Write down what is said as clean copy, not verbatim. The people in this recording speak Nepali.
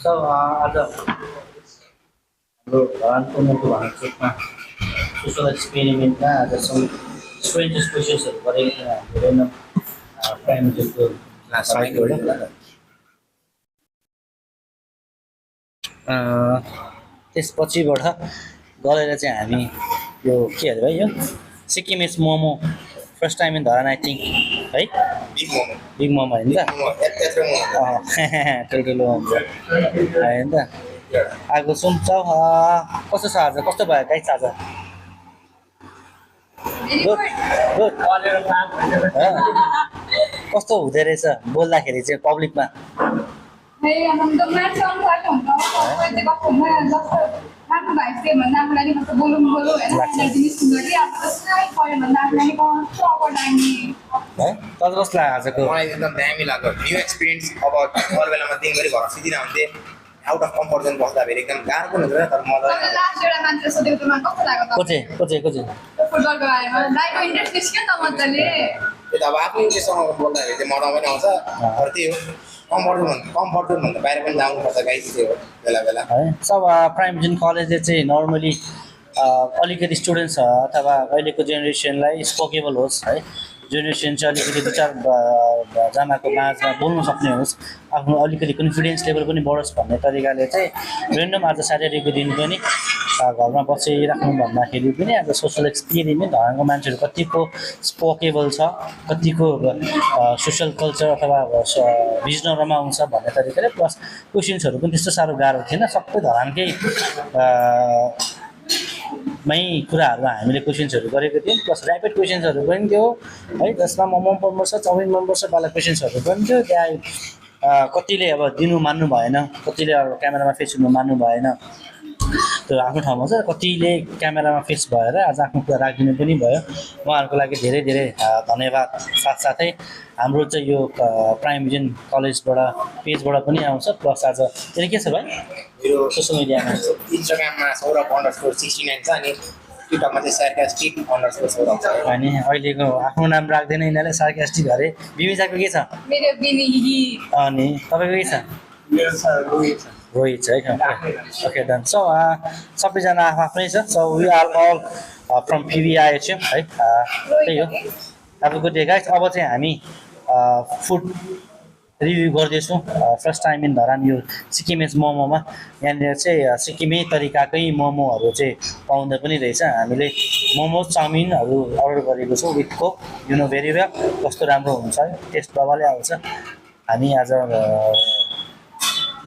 आज हाम्रो धरानको मुटु भाँचोकमा सोसल एक्सपेरिमेन्टमा आज स्ट्रेन्जेस क्वेसन्सहरू गरेको थियौँ हामीले रेन्डम प्राइमेरीको त्यसपछिबाट गएर चाहिँ हामी यो के अरे भाइ यो Sikkimese momo first time in Dharan I think है बिग मोमो होइन त ठुल्ठुलो हुन्छ होइन त आएको छौँ कस्तो छ आज कस्तो भयो गाइस आज कस्तो हुँदो रहेछ बोल्दाखेरि चाहिँ पब्लिकमा तर कस्तो लाग्यो आजको मलाई एकदम दामी लाग्यो न्यू एक्सपिरियन्स अब अरू बेलामा दिनभरि घर सिधिन हुन्थे आउट अफ कम्फर्ट जोन बस्दाखेरि एकदम गाह्रो पनि हुँदैन तर मजा त्यो त अब आफ्नो इन्ट्रेस्टसँग बोल्दाखेरि चाहिँ मजा पनि आउँछ अरू त्यही हो कम्फर्ट जोनभन्दा बाहिर पनि जानुपर्छ गाइस त्यो बेला बेला है सब प्राइमेरी कलेजले चाहिँ नर्मली अलिकति स्टुडेन्ट्स अथवा अहिलेको जेनेरेसनलाई स्पोकेबल होस् है जेनेरेसन चाहिँ अलिकति दुई चार जनाको माझमा बोल्न सक्ने होस् आफ्नो अलिकति कन्फिडेन्स लेभल पनि बढोस् भन्ने तरिकाले चाहिँ रेन्डम आज स्याटरडेको दिन पनि घरमा बसिराख्नु भन्दाखेरि पनि आज सोसल एक्सपेरिमेन्ट धरानको मान्छेहरू कतिको स्पोकेबल छ कतिको सोसल कल्चर अथवा भिजनरमा आउँछ भन्ने तरिकाले प्लस क्वेसन्सहरू पनि त्यस्तो साह्रो गाह्रो थिएन सबै धरानकै मै कुराहरू हामीले क्वेसन्सहरू गरेको थियौँ प्लस ऱ्यापिड क्वेसन्सहरू पनि थियो है जसमा मोमो मनपर्छ चाउमिन मनपर्छ वाला क्वेसन्सहरू पनि थियो त्यहाँ कतिले अब दिनु मान्नु भएन कतिले अब क्यामेरामा फेस हुनु मान्नु भएन त्यो आफ्नो ठाउँमा छ कतिले क्यामेरामा फेस भएर आज आफ्नो कुरा राखिदिनु पनि भयो उहाँहरूको लागि धेरै धेरै धन्यवाद साथसाथै हाम्रो चाहिँ यो प्राइमेरी कलेजबाट पेजबाट पनि आउँछ प्लस आज त्यसले के छ भाइ मेरो सोसियल मिडियामा इन्स्टाग्राममा सौरभ_69 छ अनि ट्विटरमा चाहिँ sarcastic_सौरभ छ अनि अहिलेको आफ्नो नाम राख्दैन यिनीहरूले सार्कास्टिक अरे बिमिजाको के छ अनि तपाईँको के छ रोहित छ है ओके डन सो सबैजना आफ्नै छ so we are all from PVIHM है त्यही हो अब गुड डे गाइस अब चाहिँ हामी फुड रिभ्यू गर्दैछौँ फर्स्ट टाइम इन धरान यो सिक्किमेस मोमोमा यहाँनिर चाहिँ सिक्किमै तरिकाकै मोमोहरू चाहिँ पाउँदो पनि रहेछ हामीले मोमो चाउमिनहरू अर्डर गरेको छौँ with Coke you know very well कस्तो राम्रो हुन्छ टेस्ट डबलै आउँछ हामी आज